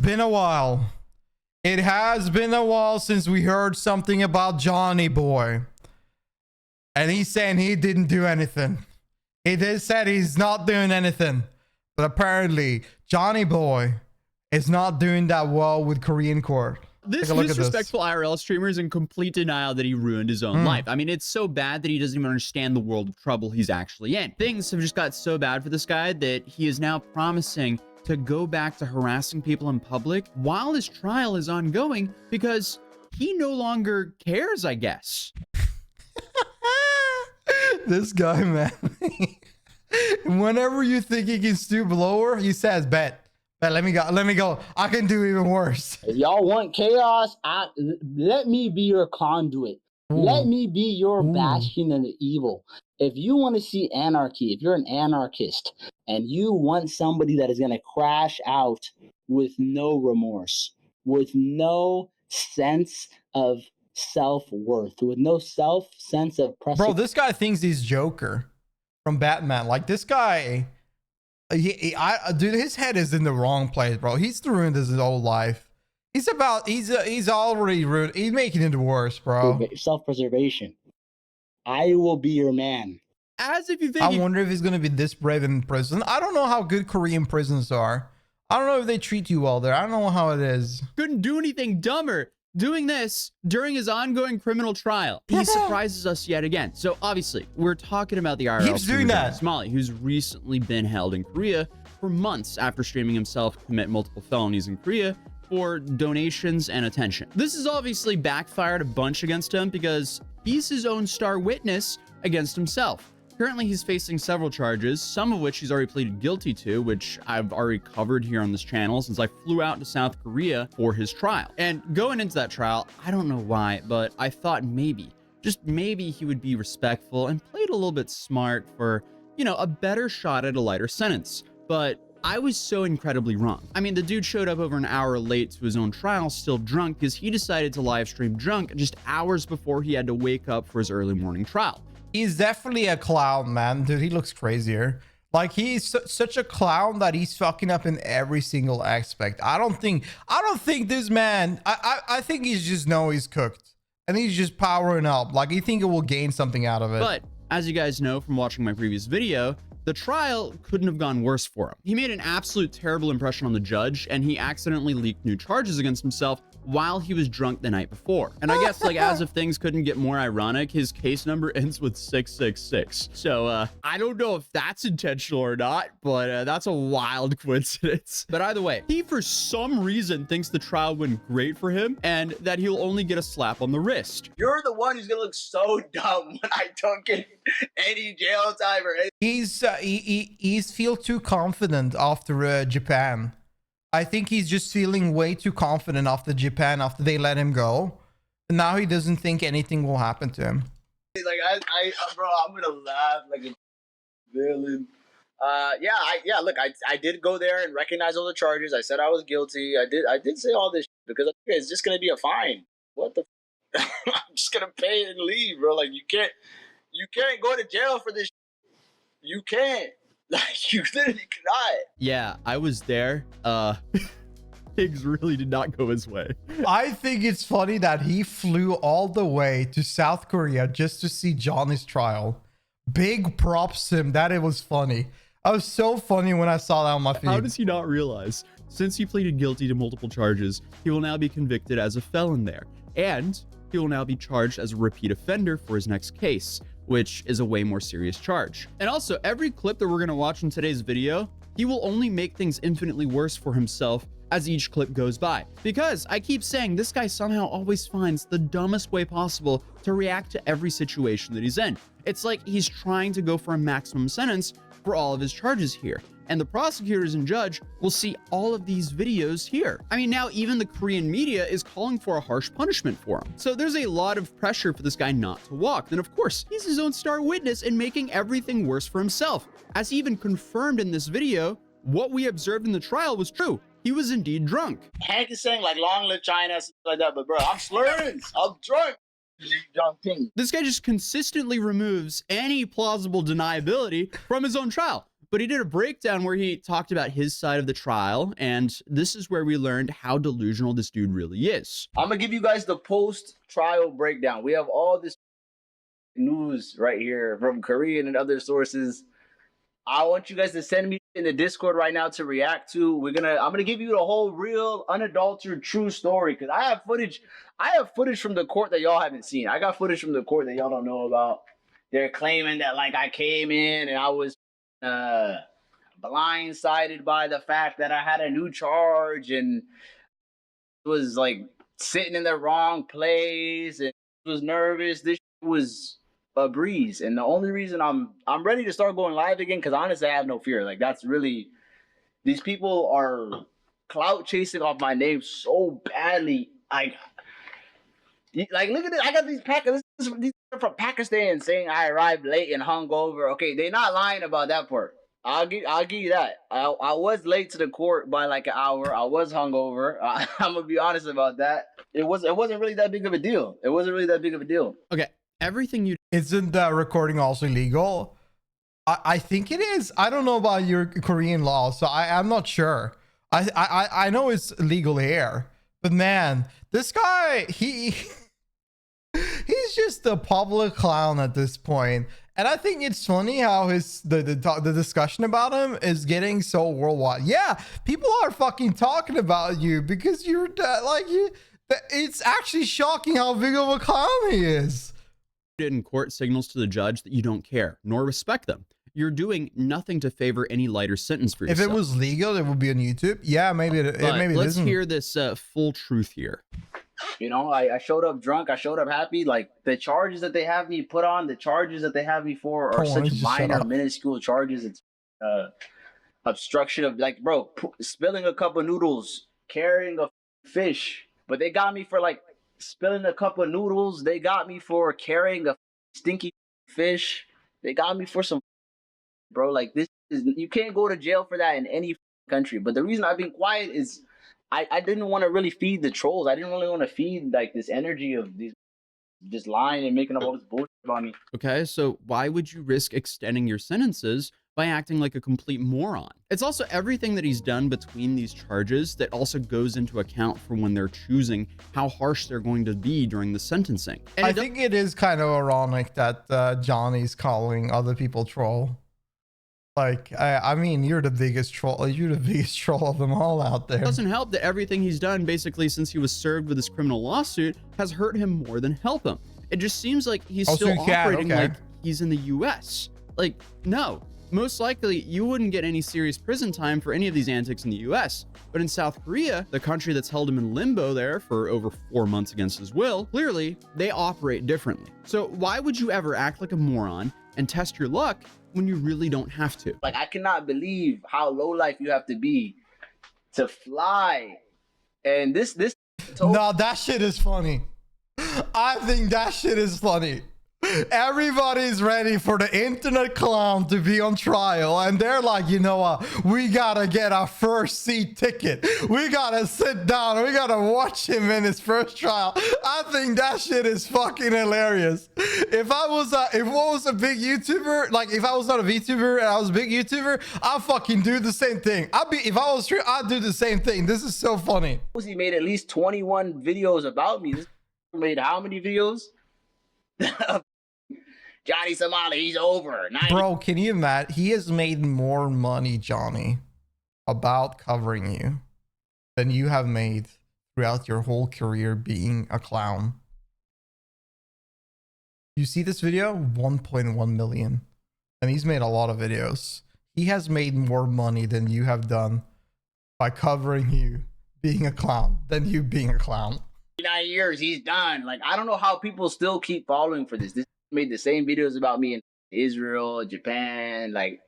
been a while. It has been a while since we heard something about Johnny Boy. And he's saying he didn't do anything. He did said he's not doing anything. But apparently, Johnny Boy is not doing that well with Korean court. This disrespectful IRL streamer is in complete denial that he ruined his own life. I mean, it's so bad that he doesn't even understand the world of trouble he's actually in. Things have just got so bad for this guy that he is now promising to go back to harassing people in public while his trial is ongoing because he no longer cares, I guess. This guy, man. Whenever you think he can stoop lower, he says, bet, let me go. I can do even worse. If y'all want chaos, let me be your conduit. Ooh. Let me be your bastion of the evil. If you want to see anarchy, if you're an anarchist and you want somebody that is going to crash out with no remorse, with no sense of self-worth, with no sense of pressure. Bro, this guy thinks he's Joker from Batman. Like, this guy, dude, his head is in the wrong place, bro. He's ruined his whole life. He's already ruined. He's making it worse, bro. Self-preservation. I will be your man. As if you think. I wonder if he's gonna be this brave in prison. I don't know how good Korean prisons are. I don't know if they treat you well there. I don't know how it is. Couldn't do anything dumber doing this during his ongoing criminal trial. He surprises us yet again. So obviously, we're talking about the IRL. Keeps doing that. Smalley, who's recently been held in Korea for months after streaming himself commit multiple felonies in Korea for donations and attention. This has obviously backfired a bunch against him because he's his own star witness against himself. Currently, he's facing several charges, some of which he's already pleaded guilty to, which I've already covered here on this channel since I flew out to South Korea for his trial. And going into that trial, I don't know why, but I thought maybe, just maybe he would be respectful and played a little bit smart for, you know, a better shot at a lighter sentence. But I was so incredibly wrong. I mean, the dude showed up over an hour late to his own trial, still drunk, because he decided to live stream drunk just hours before he had to wake up for his early morning trial. He's definitely a clown, man. Dude, he looks crazier. Like, he's such a clown that he's fucking up in every single aspect. I don't think this man, I think he's just know he's cooked. And he's just powering up. Like, he think it will gain something out of it. But, as you guys know from watching my previous video, the trial couldn't have gone worse for him. He made an absolute terrible impression on the judge, and he accidentally leaked new charges against himself while he was drunk the night before. And I guess, like, as if things couldn't get more ironic, his case number ends with 666. So, I don't know if that's intentional or not, but that's a wild coincidence. But either way, he for some reason thinks the trial went great for him and that he'll only get a slap on the wrist. You're the one who's gonna look so dumb when I don't get any jail time or anything. He's feel too confident after Japan. I think he's just feeling way too confident after Japan, after they let him go. And now he doesn't think anything will happen to him. Like, bro, I'm gonna laugh like a villain. Yeah, look, I did go there and recognize all the charges. I said I was guilty. I did say all this because it's just gonna be a fine. What the I'm just gonna pay it and leave, bro. Like, you can't go to jail for this. You can't. Like, you literally cannot. Yeah, I was there. Things really did not go his way. I think it's funny that he flew all the way to South Korea just to see Johnny's trial. Big props to him that it was funny. I was so funny when I saw that on my feed. How does he not realize? Since he pleaded guilty to multiple charges, he will now be convicted as a felon there. And he will now be charged as a repeat offender for his next case, which is a way more serious charge. And also, every clip that we're going to watch in today's video, he will only make things infinitely worse for himself as each clip goes by. Because I keep saying this guy somehow always finds the dumbest way possible to react to every situation that he's in. It's like he's trying to go for a maximum sentence for all of his charges here. And the prosecutors and judge will see all of these videos here. I mean, now even the Korean media is calling for a harsh punishment for him. So there's a lot of pressure for this guy not to walk. Then of course, he's his own star witness in making everything worse for himself. As he even confirmed in this video, what we observed in the trial was true. He was indeed drunk. Hank is saying like long live China, stuff like that, but bro, I'm slurring. I'm drunk. This guy just consistently removes any plausible deniability from his own trial. But he did a breakdown where he talked about his side of the trial, and this is where we learned how delusional this dude really is. I'm gonna give you guys the post-trial breakdown. We have all this news right here from Korean and other sources. I want you guys to send me in the Discord right now to react to. I'm gonna give you the whole real, unadulterated, true story because I have footage. I have footage from the court that y'all haven't seen. I got footage from the court that y'all don't know about. They're claiming that like I came in and I was blindsided by the fact that I had a new charge and was like sitting in the wrong place and was nervous. This was a breeze, and the only reason I'm ready to start going live again because honestly I have no fear. Like that's really, these people are clout chasing off my name so badly. Like look at it. I got these Packers. These are from Pakistan saying I arrived late and hungover. Okay, they're not lying about that part. I'll give you that. I was late to the court by like an hour. I was hungover. I'm gonna be honest about that. It wasn't really that big of a deal. It wasn't really that big of a deal. Okay, everything you Isn't recording also illegal? I think it is. I don't know about your Korean law, so I'm not sure. I know it's legal here, but man, this guy he's just a public clown at this point. And I think it's funny how the discussion about him is getting so worldwide. Yeah, people are fucking talking about you because you're like you. It's actually shocking how big of a clown he is. in court signals to the judge that you don't care nor respect them. You're doing nothing to favor any lighter sentence for yourself. If it was legal, it would be on YouTube. Yeah, maybe it Let's isn't. hear this full truth here. You know, I showed up drunk. I showed up happy. Like the charges that they have me put on, the charges that they have me for are such minor, minuscule charges. It's obstruction of like, bro, spilling a cup of noodles, carrying a fish. But they got me for like spilling a cup of noodles. They got me for carrying a stinky fish. They got me for some, bro. Like this is, you can't go to jail for that in any country. But the reason I've been quiet is I didn't want to really feed the trolls. I didn't really want to feed like this energy of these just lying and making up all this bullshit about me. Okay, so why would you risk extending your sentences by acting like a complete moron? It's also everything that he's done between these charges that also goes into account for when they're choosing how harsh they're going to be during the sentencing. And I think it is kind of ironic that Johnny's calling other people troll. Like, I mean, you're the biggest troll. You're the biggest troll of them all out there. It doesn't help that everything he's done basically since he was served with his criminal lawsuit has hurt him more than help him. It just seems like he's still operating like he's in the US. Like, no, most likely you wouldn't get any serious prison time for any of these antics in the US. But in South Korea, the country that's held him in limbo there for over 4 months against his will, clearly they operate differently. So why would you ever act like a moron and test your luck when you really don't have to? Like, I cannot believe how low life you have to be to fly. And this no, that shit is funny. I think that shit is funny. Everybody's ready for the internet clown to be on trial, and they're like, you know what, we gotta get our first seat ticket. We gotta sit down. We gotta watch him in his first trial. I think that shit is fucking hilarious. If I was a big YouTuber, like if I was not a VTuber and I was a big YouTuber, I'd fucking do the same thing. If I was true, I'd do the same thing. This is so funny. He made at least 21 videos about me. This made how many videos? Johnny Somali, he's over. Bro, can you imagine? He has made more money, Johnny, about covering you than you have made throughout your whole career being a clown. You see this video? 1.1 million. And he's made a lot of videos. He has made more money than you have done by covering you being a clown than you being a clown. 9 years, he's done. Like, I don't know how people still keep following for this. This made the same videos about me in Israel, Japan, like,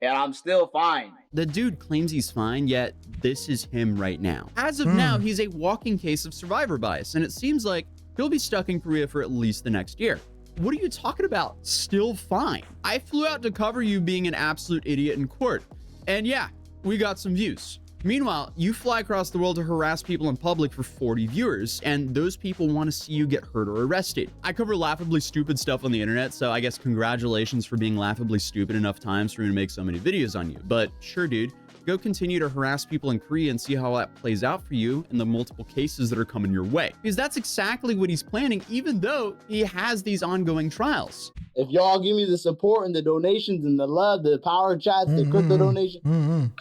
and I'm still fine. The dude claims he's fine, yet this is him right now. As of now, he's a walking case of survivor bias, and it seems like he'll be stuck in Korea for at least the next year. What are you talking about? Still fine. I flew out to cover you being an absolute idiot in court. And yeah, we got some views. Meanwhile, you fly across the world to harass people in public for 40 viewers, and those people want to see you get hurt or arrested. I cover laughably stupid stuff on the internet, so I guess congratulations for being laughably stupid enough times for me to make so many videos on you. But sure, dude, go continue to harass people in Korea and see how that plays out for you in the multiple cases that are coming your way. Because that's exactly what he's planning, even though he has these ongoing trials. If y'all give me the support and the donations and the love, the power chats, the crypto donation,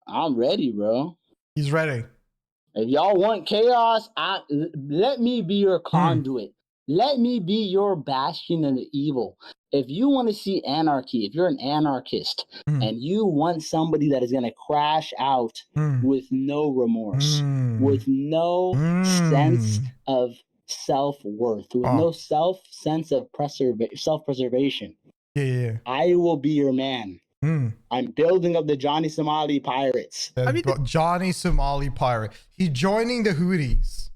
I'm ready, bro. He's ready. If y'all want chaos, let me be your conduit. Let me be your bastion of the evil. If you want to see anarchy, if you're an anarchist and you want somebody that is going to crash out with no remorse, with no sense of self-worth, with no sense of self-preservation, I will be your man. I'm building up the Johnny Somali pirates. Johnny Somali pirate. He's joining the Houthis.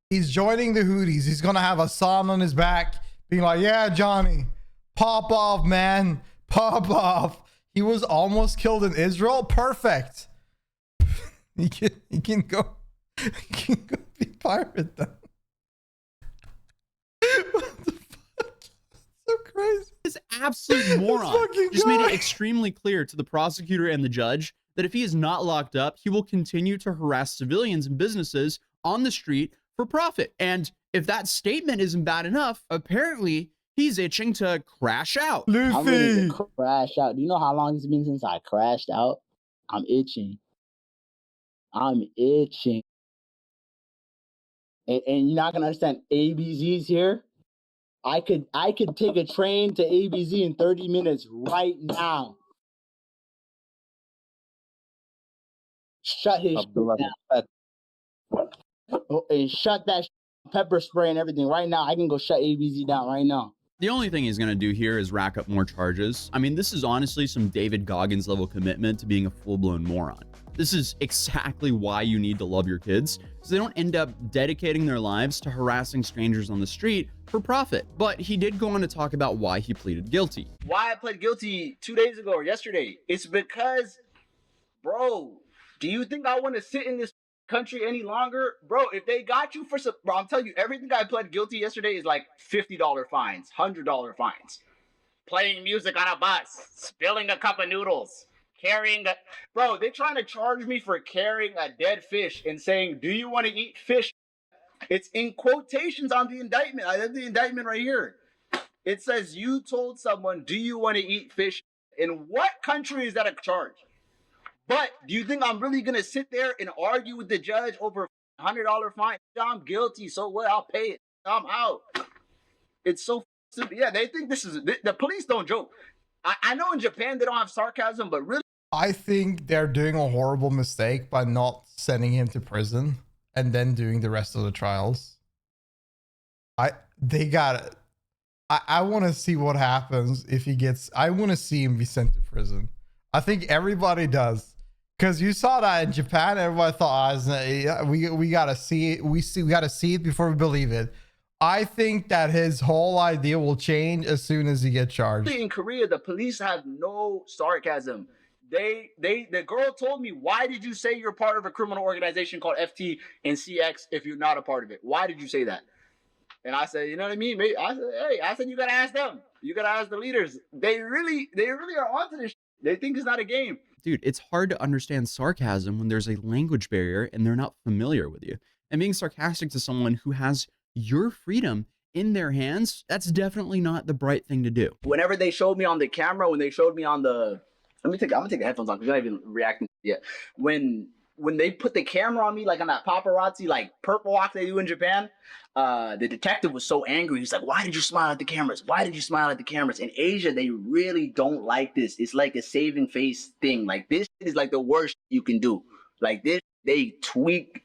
He's joining the Houthis. He's gonna have a sign on his back being like, yeah, Johnny, pop off, man. Pop off. He was almost killed in Israel. Perfect. he can go be pirate then. What the fuck? So crazy. This absolute moron just made it extremely clear to the prosecutor and the judge that if he is not locked up, he will continue to harass civilians and businesses on the street for profit. And if that statement isn't bad enough, apparently he's itching to crash out. I'm ready to crash out. Do you know how long it's been since I crashed out? I'm itching. I'm itching. And you're not gonna understand. ABZ's here. I could take a train to ABZ in 30 minutes right now. Shut his shit down. And shut that pepper spray and everything right now. I can go shut ABZ down right now. The only thing he's going to do here is rack up more charges. I mean, this is honestly some David Goggins level commitment to being a full-blown moron. This is exactly why you need to love your kids, so they don't end up dedicating their lives to harassing strangers on the street for profit. But he did go on to talk about why he pleaded guilty. Why I pled guilty 2 days ago or yesterday? It's because, bro, do you think I want to sit in this country any longer? Bro, if they got you for some, bro, I'm telling you, everything I pled guilty yesterday is like $50 fines, $100 fines. Playing music on a bus, spilling a cup of noodles, carrying a, bro, they're trying to charge me for carrying a dead fish and saying, do you want to eat fish? It's in quotations on the indictment. I have the indictment right here. It says you told someone, do you want to eat fish? In what country is that a charge? But do you think I'm really going to sit there and argue with the judge over a $100 fine? I'm guilty, so what? I'll pay it. I'm out. It's so stupid. Yeah, they think this is, the police don't joke. I know in Japan they don't have sarcasm, but really, I think they're doing a horrible mistake by not sending him to prison and then doing the rest of the trials. I want to see what happens if he gets, I want to see him be sent to prison. I think everybody does. Because you saw that in Japan, everybody thought, we gotta see it. We gotta see it before we believe it. I think that his whole idea will change as soon as he gets charged. in Korea, the police have no sarcasm. The girl told me, why did you say you're part of a criminal organization called FT and CX if you're not a part of it? Why did you say that? And I said, you know what I mean? I said, you gotta ask them. You gotta ask the leaders. They really are onto this. They think it's not a game. Dude, it's hard to understand sarcasm when there's a language barrier and they're not familiar with you. And being sarcastic to someone who has your freedom in their hands, that's definitely not the bright thing to do. Whenever they showed me on the camera, when they showed me on the, I'm gonna take the headphones on because you're not even reacting yet. When they put the camera on me, like on that paparazzi, like purple walk they do in Japan, the detective was so angry. He's like, why did you smile at the cameras? Why did you smile at the cameras? In Asia, they really don't like this. It's like a saving face thing. Like this is like the worst you can do. Like this, they tweak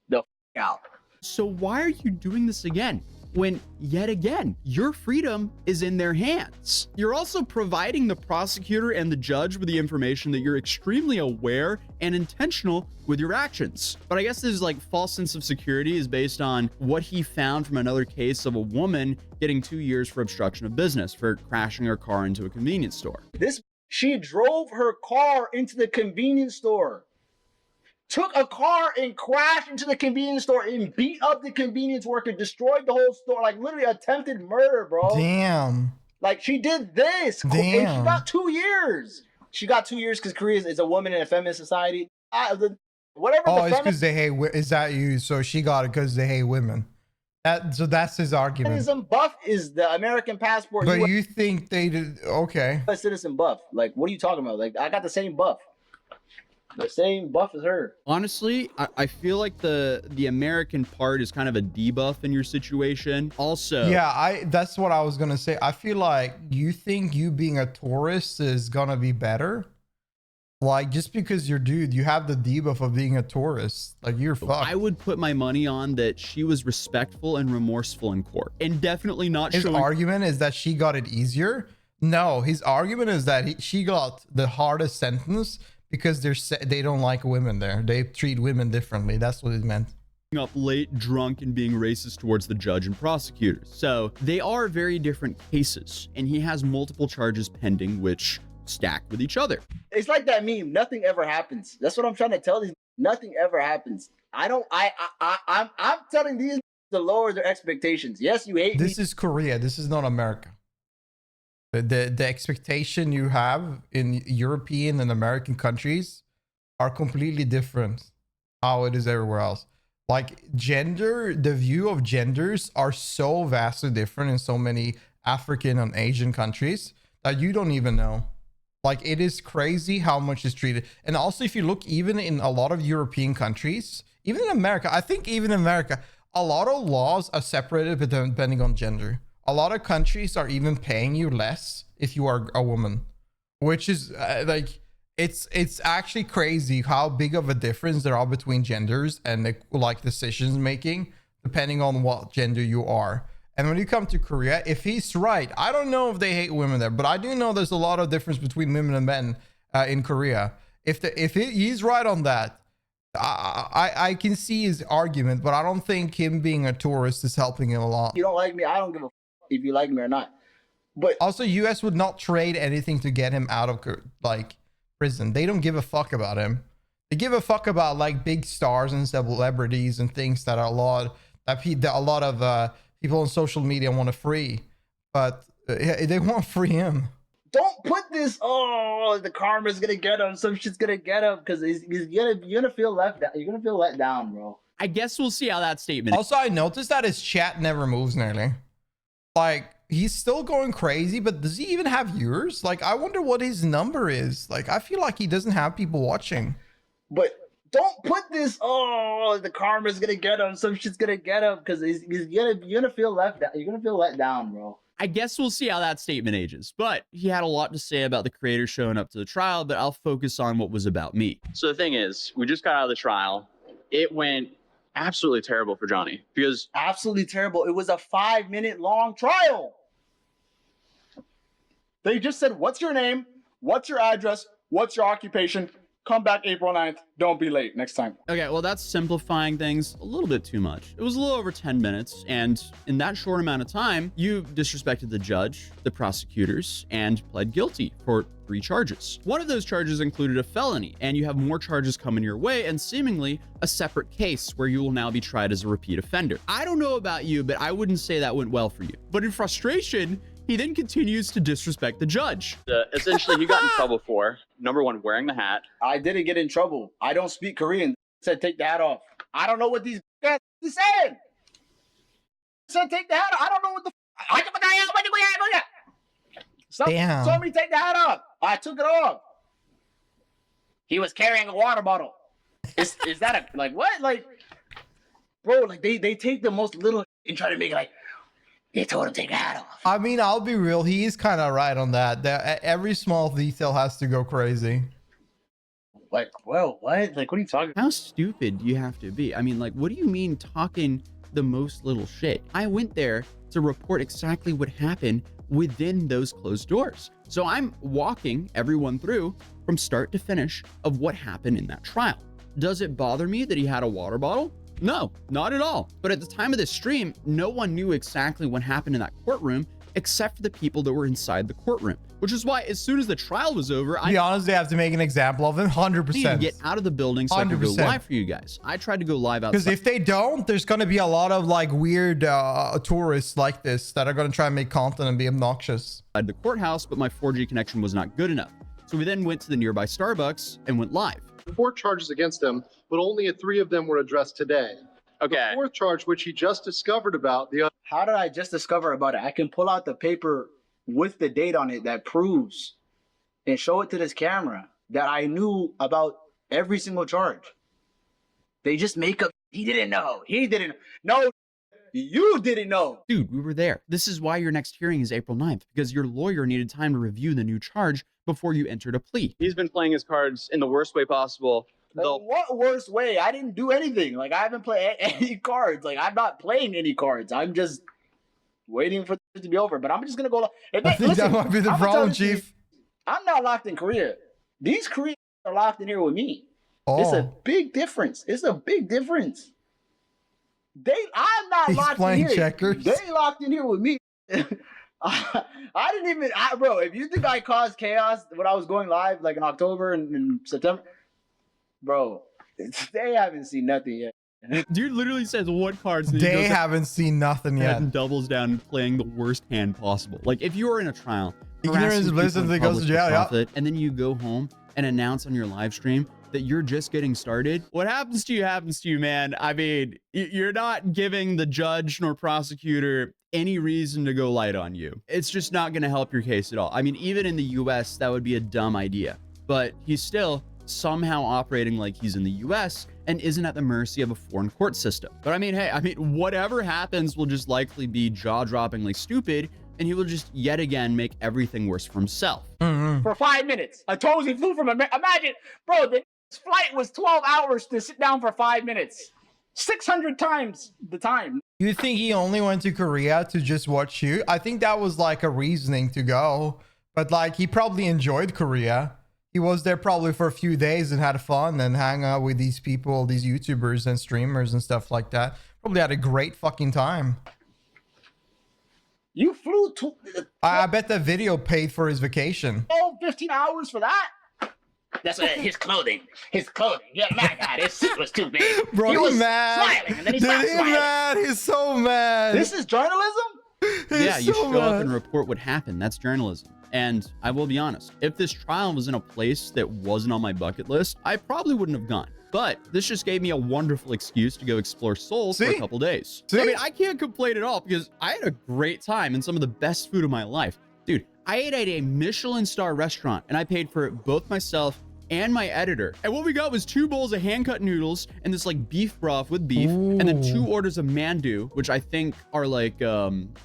the out. So why are you doing this again? When, yet again, your freedom is in their hands. You're also providing the prosecutor and the judge with the information that you're extremely aware and intentional with your actions. But I guess this like false sense of security is based on what he found from another case of a woman getting 2 years for obstruction of business for crashing her car into a convenience store. This She drove her car into the convenience store. Took a car and crashed into the convenience store and beat up the convenience worker, destroyed the whole store, like literally attempted murder, bro. Damn. Like she did this, and she Damn. got 2 years. She got 2 years because Korea is a woman in a feminist society. Whatever. Oh, it's because they hate. Is that you? So she got it because they hate women. So that's his argument. Feminism buff is the American passport. But you think they did? Okay. A citizen buff. Like, what are you talking about? Like, I got the same buff. The same buff as her. Honestly, I feel like the American part is kind of a debuff in your situation. Also, Yeah, that's what I was gonna say. I feel like you think you being a tourist is gonna be better. Like, just because you're dude, you have the debuff of being a tourist. Like, you're fucked. I would put my money on that she was respectful and remorseful in court, and definitely not His showing. argument is that she got it easier. No, his argument is that she got the hardest sentence because they don't like women there. They treat women differently. That's what it meant. Up late, drunk, and being racist towards the judge and prosecutors. So they are very different cases, and he has multiple charges pending, which stack with each other. It's like that meme. Nothing ever happens. That's what I'm trying to tell these. Nothing ever happens. I'm telling these to lower their expectations. Yes, you hate me. This is Korea. This is not America. The expectation you have in European and American countries are completely different how it is everywhere else. Like gender, the view of genders are so vastly different in so many African and Asian countries that you don't even know. Like, it is crazy how much is treated. And also, if you look even in a lot of European countries, even in America, I think even in America, a lot of laws are separated depending on gender. A lot of countries are even paying you less if you are a woman, which is like, it's actually crazy how big of a difference there are between genders and like decisions making depending on what gender you are. And when you come to Korea, if he's right, I don't know if they hate women there, but I do know there's a lot of difference between women and men in Korea. If he's right on that, I can see his argument, but I don't think him being a tourist is helping him a lot. You don't like me. I don't give a if you like me or not. But also, US would not trade anything to get him out of like prison. They don't give a fuck about him. They give a fuck about like big stars and celebrities and things that are a lot of people on social media want to free, but they won't free him. don't put this. Oh, the karma's gonna get him. Some shit's gonna get him because you're gonna feel left. You're gonna feel let down, bro. I guess we'll see how that statement. Also, I noticed that his chat never moves nearly. Like, he's still going crazy, but does he even have viewers? Like, I wonder what his number is. Like, I feel like he doesn't have people watching. But don't put this. Oh, the karma's gonna get him. Some shit's gonna get him because you're gonna feel left. You're gonna feel let down, bro. I guess we'll see how that statement ages. But he had a lot to say about the creator showing up to the trial, but I'll focus on what was about me. So the thing is, we just got out of the trial. It went absolutely terrible for Johnny because Absolutely terrible. It was a 5-minute long trial. They just said, what's your name? What's your address? What's your occupation? Come back April 9th. Don't be late next time. Okay, well, that's simplifying things a little bit too much. It was a little over 10 minutes, and in that short amount of time, you disrespected the judge, the prosecutors, and pled guilty for 3 charges. One of those charges included a felony, and you have more charges coming your way, and seemingly a separate case where you will now be tried as a repeat offender. I don't know about you, but I wouldn't say that went well for you. But in frustration, he then continues to disrespect the judge. essentially he got in trouble for, number one, wearing the hat. I didn't get in trouble. I don't speak Korean. Said take the hat off. I don't know what these guys said. Said take the hat off. I don't know what the. Damn. Told me to take the hat off. I took it off. He was carrying a water bottle. Is that a like what? Like, bro, like they take the most little and try to make it like they told him to take the hat off. I mean, I'll be real. He is kind of right on that. Every small detail has to go crazy. Like, well, what? Like, what are you talking about? How stupid do you have to be? I mean, like, what do you mean talking the most little shit? I went there to report exactly what happened within those closed doors. So I'm walking everyone through from start to finish of what happened in that trial. Does it bother me that he had a water bottle? No, not at all. But at the time of this stream, no one knew exactly what happened in that courtroom except for the people that were inside the courtroom, which is why as soon as the trial was over, I We honestly have to make an example of him. 100%. needed to get out of the building so I could go 100%. live for you guys. I tried to go live outside. Because if they don't, there's going to be a lot of like weird tourists like this that are going to try and make content and be obnoxious. The courthouse, but my 4G connection was not good enough. So we then went to the nearby Starbucks and went live. 4 charges against him, but only 3 of them were addressed today. Okay. The 4th charge, which he just discovered about, How did I just discover about it? I can pull out the paper with the date on it that proves and show it to this camera that I knew about every single charge. They just make up. He didn't know. He didn't know. You didn't know. Dude, we were there. This is why your next hearing is April 9th, because your lawyer needed time to review the new charge before you entered a plea. He's been playing his cards in the worst way possible. Like, what worst way? I didn't do anything. Like, I haven't played any cards. Like, I'm not playing any cards. I'm just waiting for it to be over. But I'm just gonna go. I think that might be the problem, Chief. I'm not locked in Korea. These Koreans are locked in here with me. Oh, It's a big difference. It's a big difference. I'm not He's locked in playing here. checkers. They locked in here with me. I didn't even, bro. If you think I caused chaos when I was going live, like in October and in September, bro, they haven't seen nothing yet. Dude literally says what cards. And he they goes haven't seen nothing ahead yet. and doubles down playing the worst hand possible. Like if you are in a trial, Ignorance harassing is bliss people in until it goes to public jail, for yeah. profit, and then you go home and announce on your live stream that you're just getting started. What happens to you, man. I mean, you're not giving the judge nor prosecutor any reason to go light on you. It's just not going to help your case at all. I mean, even in the US, that would be a dumb idea, but he's still somehow operating like he's in the US and isn't at the mercy of a foreign court system. But I mean, hey, whatever happens will just likely be jaw-droppingly stupid, and he will just yet again make everything worse for himself. For 5 minutes, Atozy flew from America. Imagine, bro, the flight was 12 hours to sit down for 5 minutes. 600 times the time. You think he only went to Korea to just watch you? I think that was like a reasoning to go, but like he probably enjoyed Korea. He was there probably for a few days and had fun and hang out with these people, these YouTubers and streamers and stuff like that. Probably had a great fucking time. You flew to I bet that video paid for his vacation. 15 hours for that? That's what his clothing. Yeah, my God, his suit was too big. Bro, he was he's mad. smiling, and then he Dude, stopped he's smiling. mad. He's so mad. This is journalism? Yeah, He's you so show up mad. and report what happened. That's journalism. And I will be honest, if this trial was in a place that wasn't on my bucket list, I probably wouldn't have gone. But this just gave me a wonderful excuse to go explore Seoul for See? a couple days. See? I mean, I can't complain at all because I had a great time and some of the best food of my life. Dude, I ate at a Michelin star restaurant and I paid for it both myself and my editor. And what we got was 2 bowls of hand-cut noodles and this like beef broth with beef, and then 2 orders of mandu, which I think are like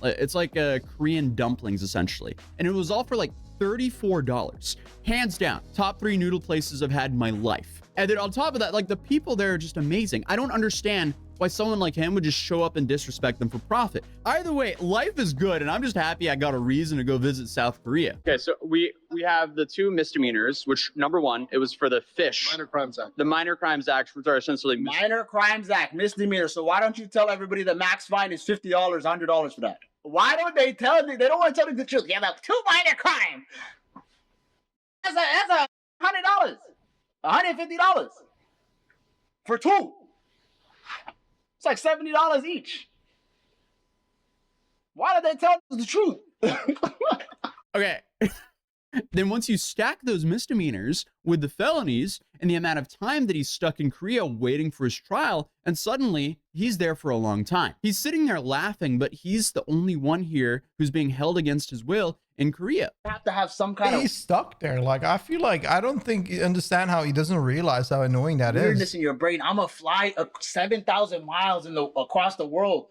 it's like Korean dumplings essentially. And it was all for like $34. Hands down, top 3 noodle places I've had in my life. And then on top of that, like the people there are just amazing. I don't understand why someone like him would just show up and disrespect them for profit. Either way, life is good, and I'm just happy I got a reason to go visit South Korea. Okay, so we have the 2 misdemeanors, which number 1, it was for the fish. Minor Crimes Act. The Minor Crimes Act, which are essentially Minor Crimes Act, misdemeanor. So why don't you tell everybody the max fine is $50, $100 for that? Why don't they tell me? They don't want to tell me the truth. You have a 2 minor crime. That's $100, $150 for 2. It's like $70 each. Why did they tell us the truth? Okay. Then once you stack those misdemeanors with the felonies and the amount of time that he's stuck in Korea waiting for his trial, and suddenly he's there for a long time. He's sitting there laughing, but he's the only one here who's being held against his will in Korea. You have to have some kind He's of stuck there. Like, I feel like I don't think you understand how he doesn't realize how annoying that weirdness is. in your brain. I'm gonna fly 7,000 miles across the world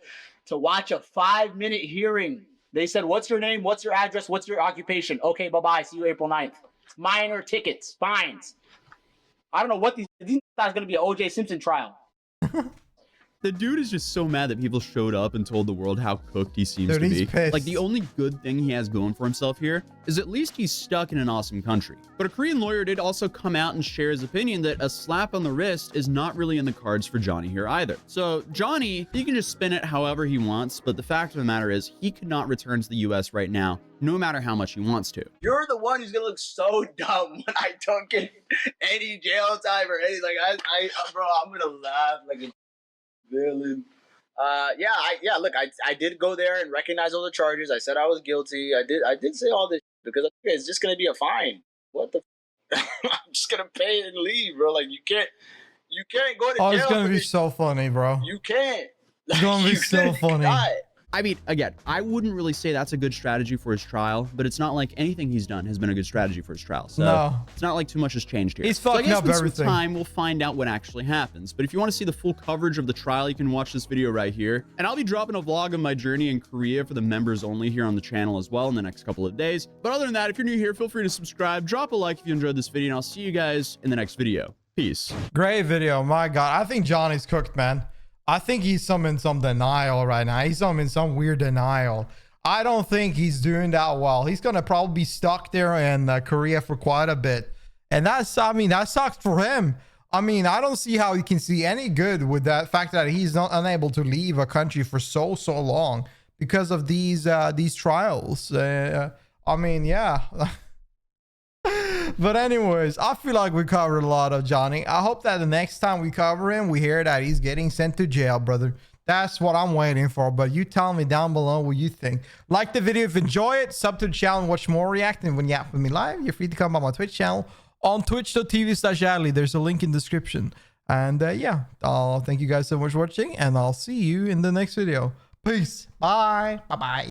to watch a 5-minute hearing. They said, "What's your name? What's your address? What's your occupation?" Okay, bye-bye. See you April 9th. Minor tickets, fines. I don't know what these. These guys gonna be an O.J. Simpson trial. The dude is just so mad that people showed up and told the world how cooked he seems Dude, to he's be. pissed. Like, the only good thing he has going for himself here is at least he's stuck in an awesome country. But a Korean lawyer did also come out and share his opinion that a slap on the wrist is not really in the cards for Johnny here either. So Johnny, he can just spin it however he wants, but the fact of the matter is he could not return to the US right now, no matter how much he wants to. You're the one who's gonna look so dumb when I don't get any jail time or anything. Like bro, I'm gonna laugh like a villain. Look, I did go there and recognize all the charges. I said I was guilty. I did say all this because I think it's just gonna be a fine. What the? I'm just gonna pay and leave, bro. Like you can't go to jail. Oh, it's gonna for be this. so funny, bro. You can't. It's gonna be You so funny. cannot. I mean, again, I wouldn't really say that's a good strategy for his trial, but it's not like anything he's done has been a good strategy for his trial. So No. it's not like too much has changed here. He's So I fucking guess up with some everything. time, we'll find out what actually happens. But if you want to see the full coverage of the trial, you can watch this video right here. And I'll be dropping a vlog of my journey in Korea for the members only here on the channel as well in the next couple of days. But other than that, if you're new here, feel free to subscribe, drop a like if you enjoyed this video, and I'll see you guys in the next video. Peace. Great video. My God. I think Johnny's cooked, man. I think he's in some denial right now. He's in some weird denial. I don't think he's doing that well. He's going to probably be stuck there in Korea for quite a bit. And that sucks for him. I mean, I don't see how he can see any good with that fact that he's not unable to leave a country for so long because of these trials. I mean, yeah. But anyways, I feel like we covered a lot of Johnny. I hope that the next time we cover him, we hear that he's getting sent to jail, brother. That's what I'm waiting for. But you tell me down below what you think. Like the video if you enjoy it. Sub to the channel and watch more reacting. When you act with me live, you're free to come by my Twitch channel on twitch.tv/Adley. There's a link in the description. And yeah, I'll thank you guys so much for watching. And I'll see you in the next video. Peace. Bye. Bye-bye.